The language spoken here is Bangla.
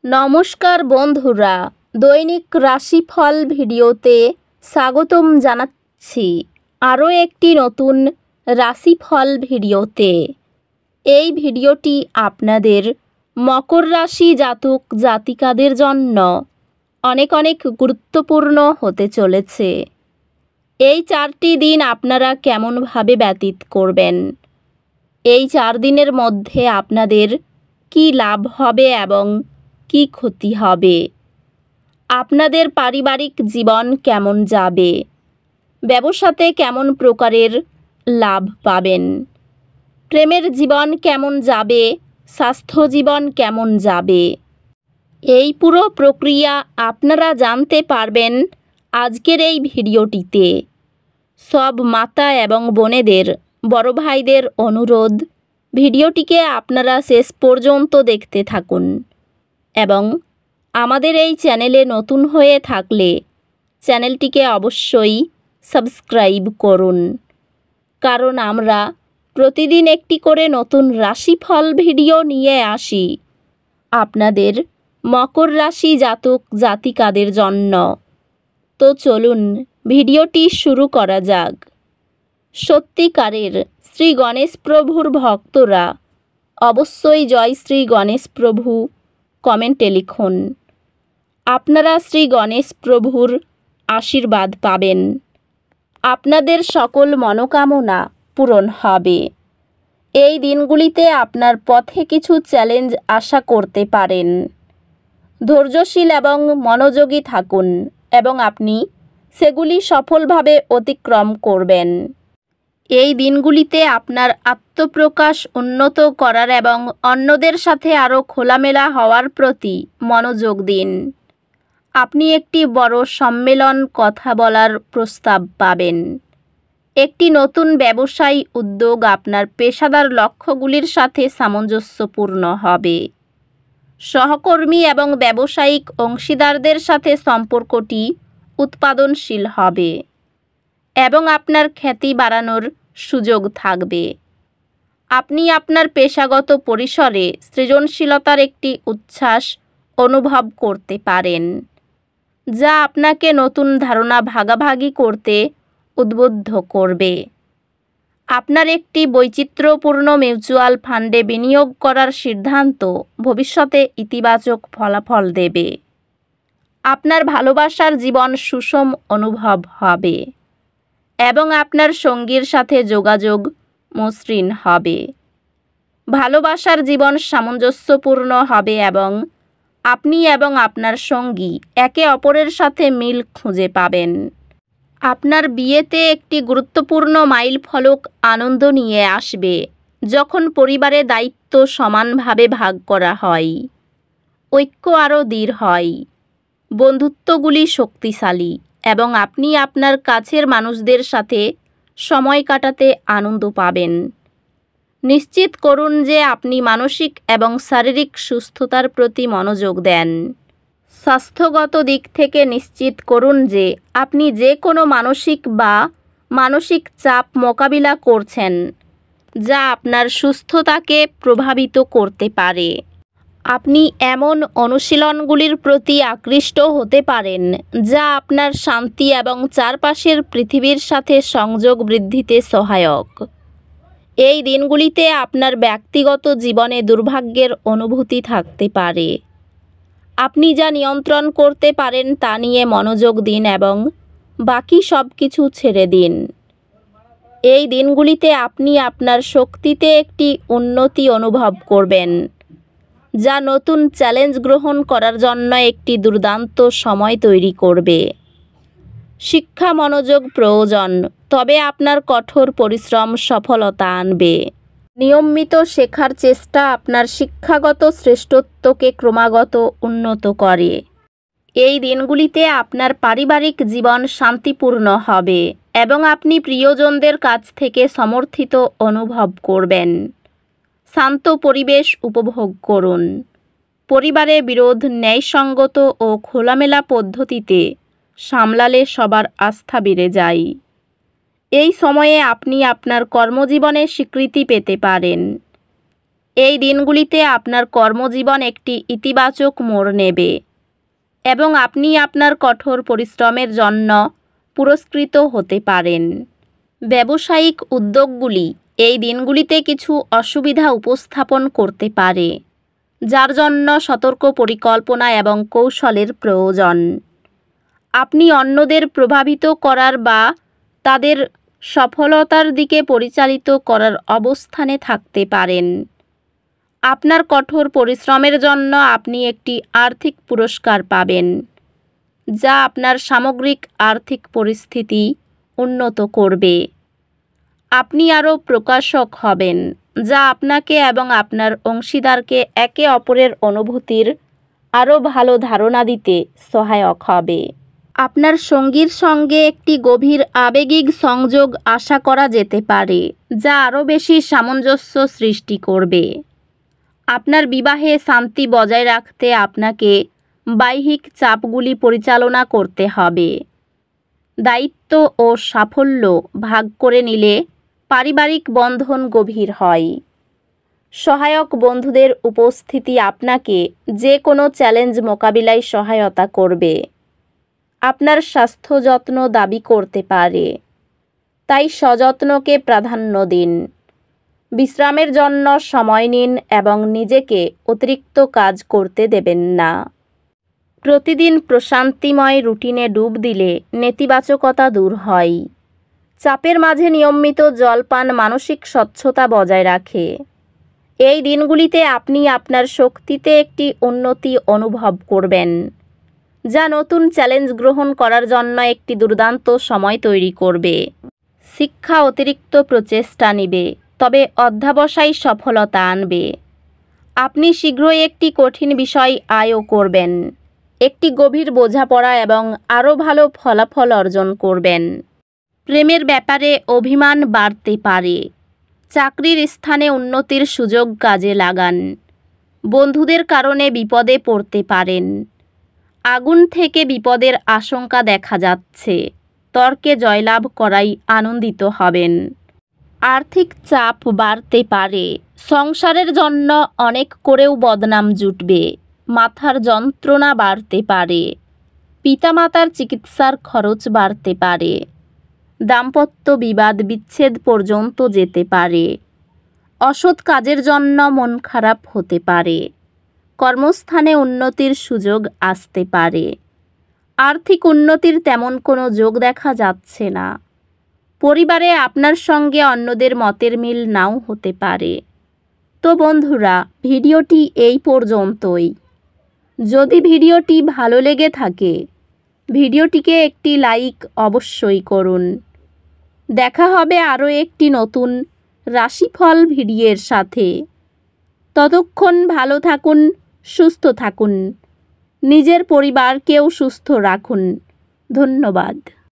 নমস্কার বন্ধুরা, দৈনিক রাশিফল ভিডিওতে স্বাগতম জানাচ্ছি আরও একটি নতুন রাশিফল ভিডিওতে। এই ভিডিওটি আপনাদের মকর রাশি জাতক জাতিকাদের জন্য অনেক অনেক গুরুত্বপূর্ণ হতে চলেছে। এই 4টি দিন আপনারা কেমনভাবে ব্যতীত করবেন, এই 4 দিনের মধ্যে আপনাদের কি লাভ হবে এবং কি ক্ষতি হবে, আপনাদের পারিবারিক জীবন কেমন যাবে, ব্যবসাতে কেমন প্রকারের লাভ পাবেন, প্রেমের জীবন কেমন যাবে, স্বাস্থ্য জীবন কেমন যাবে, এই পুরো প্রক্রিয়া আপনারা জানতে পারবেন আজকের এই ভিডিওটিতে। সব মাতা এবং বোনেদের, বড় ভাইদের অনুরোধ, ভিডিওটিকে আপনারা শেষ পর্যন্ত দেখতে থাকুন এবং আমাদের এই চ্যানেলে নতুন হয়ে থাকলে চ্যানেলটিকে অবশ্যই সাবস্ক্রাইব করুন, কারণ আমরা প্রতিদিন একটি করে নতুন রাশিফল ভিডিও নিয়ে আসি আপনাদের মকর রাশি জাতক জাতিকাদের জন্য। তো চলুন ভিডিওটি শুরু করা যাক। সত্যিকারের শ্রী গণেশ প্রভুর ভক্তরা অবশ্যই জয় শ্রী গণেশ প্রভু কমেন্টে লিখুন। আপনারা শ্রী গণেশ প্রভুর আশীর্বাদ পাবেন, আপনাদের সকল মনোকামনা পূরণ হবে। এই দিনগুলিতে আপনার পথে কিছু চ্যালেঞ্জ আশা করতে পারেন। ধৈর্যশীল এবং মনোযোগী থাকুন এবং আপনি সেগুলি সফলভাবে অতিক্রম করবেন। এই দিনগুলিতে আপনার আত্মপ্রকাশ উন্নত করার এবং অন্যদের সাথে আরও খোলামেলা হওয়ার প্রতি মনোযোগ দিন। আপনি একটি বড় সম্মেলন কথা বলার প্রস্তাব পাবেন। একটি নতুন ব্যবসায়ী উদ্যোগ আপনার পেশাদার লক্ষ্যগুলির সাথে সামঞ্জস্যপূর্ণ হবে। সহকর্মী এবং ব্যবসায়িক অংশীদারদের সাথে সম্পর্কটি উৎপাদনশীল হবে এবং আপনার খ্যাতি বাড়ানোর সুযোগ থাকবে। আপনি আপনার পেশাগত পরিসরে সৃজনশীলতার একটি উচ্ছ্বাস অনুভব করতে পারেন, যা আপনাকে নতুন ধারণা ভাগাভাগি করতে উদ্বুদ্ধ করবে। আপনার একটি বৈচিত্র্যপূর্ণ মিউচুয়াল ফান্ডে বিনিয়োগ করার সিদ্ধান্ত ভবিষ্যতে ইতিবাচক ফলাফল দেবে। আপনার ভালোবাসার জীবন সুষম অনুভব হবে এবং আপনার সঙ্গীর সাথে যোগাযোগ মসৃণ হবে। ভালোবাসার জীবন সামঞ্জস্যপূর্ণ হবে এবং আপনি এবং আপনার সঙ্গী একে অপরের সাথে মিল খুঁজে পাবেন। আপনার বিয়েতে একটি গুরুত্বপূর্ণ মাইলফলক আনন্দ নিয়ে আসবে, যখন পরিবারে দায়িত্ব সমানভাবে ভাগ করা হয়, ঐক্য আরও দৃঢ় হয়, বন্ধুত্বগুলি শক্তিশালী এবং আপনি আপনার কাছের মানুষদের সাথে সময় কাটাতে আনন্দ পাবেন। নিশ্চিত করুন যে আপনি মানসিক এবং শারীরিক সুস্থতার প্রতি মনোযোগ দেন। স্বাস্থ্যগত দিক থেকে নিশ্চিত করুন যে আপনি যে কোনো মানসিক চাপ মোকাবিলা করছেন, যা আপনার সুস্থতাকে প্রভাবিত করতে পারে। আপনি এমন অনুশীলনগুলির প্রতি আকৃষ্ট হতে পারেন যা আপনার শান্তি এবং চারপাশের পৃথিবীর সাথে সংযোগ বৃদ্ধিতে সহায়ক। এই দিনগুলিতে আপনার ব্যক্তিগত জীবনে দুর্ভাগ্যের অনুভূতি থাকতে পারে। আপনি যা নিয়ন্ত্রণ করতে পারেন তা নিয়ে মনোযোগ দিন এবং বাকি সব কিছু ছেড়ে দিন। এই দিনগুলিতে আপনি আপনার শক্তিতে একটি উন্নতি অনুভব করবেন, যা নতুন চ্যালেঞ্জ গ্রহণ করার জন্য একটি দুর্দান্ত সময় তৈরি করবে। শিক্ষা মনোযোগ প্রয়োজন, তবে আপনার কঠোর পরিশ্রম সফলতা আনবে। নিয়মিত শেখার চেষ্টা আপনার শিক্ষাগত শ্রেষ্ঠত্বকে ক্রমাগত উন্নত করে। এই দিনগুলিতে আপনার পারিবারিক জীবন শান্তিপূর্ণ হবে এবং আপনি প্রিয়জনদের কাছ থেকে সমর্থিত অনুভব করবেন। শান্ত পরিবেশ উপভোগ করুন। পরিবারে বিরোধ ন্যায়সঙ্গত ও খোলামেলা পদ্ধতিতে সামলালে সবার আস্থা বেড়ে যায়। এই সময়ে আপনি আপনার কর্মজীবনে স্বীকৃতি পেতে পারেন। এই দিনগুলিতে আপনার কর্মজীবন একটি ইতিবাচক মোড় নেবে এবং আপনি আপনার কঠোর পরিশ্রমের জন্য পুরস্কৃত হতে পারেন। ব্যবসায়িক উদ্যোগগুলি এই দিনগুলিতে কিছু অসুবিধা উপস্থাপন করতে পারে, যার জন্য সতর্ক পরিকল্পনা এবং কৌশলের প্রয়োজন। আপনি অন্যদের প্রভাবিত করার বা তাদের সফলতার দিকে পরিচালিত করার অবস্থানে থাকতে পারেন। আপনার কঠোর পরিশ্রমের জন্য আপনি একটি আর্থিক পুরস্কার পাবেন, যা আপনার সামগ্রিক আর্থিক পরিস্থিতি উন্নত করবে। আপনি আরও প্রকাশক হবেন, যা আপনাকে এবং আপনার অংশীদারকে একে অপরের অনুভূতির আরও ভালো ধারণা দিতে সহায়ক হবে। আপনার সঙ্গীর সঙ্গে একটি গভীর আবেগিক সংযোগ আশা করা যেতে পারে, যা আরও বেশি সামঞ্জস্য সৃষ্টি করবে। আপনার বিবাহে শান্তি বজায় রাখতে আপনাকে বাহ্যিক চাপগুলি পরিচালনা করতে হবে। দায়িত্ব ও সাফল্য ভাগ করে নিলে পারিবারিক বন্ধন গভীর হয়। সহায়ক বন্ধুদের উপস্থিতি আপনাকে যে কোনো চ্যালেঞ্জ মোকাবিলায় সহায়তা করবে। আপনার স্বাস্থ্য যত্ন দাবি করতে পারে, তাই সযত্নকে প্রাধান্য দিন। বিশ্রামের জন্য সময় নিন এবং নিজেকে অতিরিক্ত কাজ করতে দেবেন না। প্রতিদিন প্রশান্তিময় রুটিনে ডুব দিলে নেতিবাচকতা দূর হয়। চাপের মাঝে নিয়মিত জলপান মানসিক স্বচ্ছতা বজায় রাখে। এই দিনগুলিতে আপনি আপনার শক্তিতে একটি উন্নতি অনুভব করবেন, যা নতুন চ্যালেঞ্জ গ্রহণ করার জন্য একটি দুর্দান্ত সময় তৈরি করবে। শিক্ষা অতিরিক্ত প্রচেষ্টা নেবে, তবে অধ্যবসায় সফলতা আনবে। আপনি শীঘ্রই একটি কঠিন বিষয় আয়ও করবেন, একটি গভীর বোঝাপড়া এবং আরও ভালো ফলাফল অর্জন করবেন। প্রেমের ব্যাপারে অভিমান বাড়তে পারে। চাকরির স্থানে উন্নতির সুযোগ কাজে লাগান। বন্ধুদের কারণে বিপদে পড়তে পারেন। আগুন থেকে বিপদের আশঙ্কা দেখা যাচ্ছে। তর্কে জয়লাভ করাই আনন্দিত হবেন। আর্থিক চাপ বাড়তে পারে। সংসারের জন্য অনেক করেও বদনাম জুটবে। মাথার যন্ত্রণা বাড়তে পারে। পিতামাতার চিকিৎসার খরচ বাড়তে পারে। দাম্পত্য বিবাদ বিচ্ছেদ পর্যন্ত যেতে পারে। অসৎ কাজের জন্য মন খারাপ হতে পারে। কর্মস্থানে উন্নতির সুযোগ আসতে পারে। আর্থিক উন্নতির তেমন কোনো যোগ দেখা যাচ্ছে না। পরিবারে আপনার সঙ্গে অন্যদের মতের মিল নাও হতে পারে। তো বন্ধুরা, ভিডিওটি এই পর্যন্তই। যদি ভিডিওটি ভালো লেগে থাকে, ভিডিওটিকে একটি লাইক অবশ্যই করুন। দেখা হবে আরও একটি নতুন রাশিফল ভিডিওর সাথে। ততক্ষণ ভালো থাকুন, সুস্থ থাকুন, নিজের পরিবারকেও সুস্থ রাখুন। ধন্যবাদ।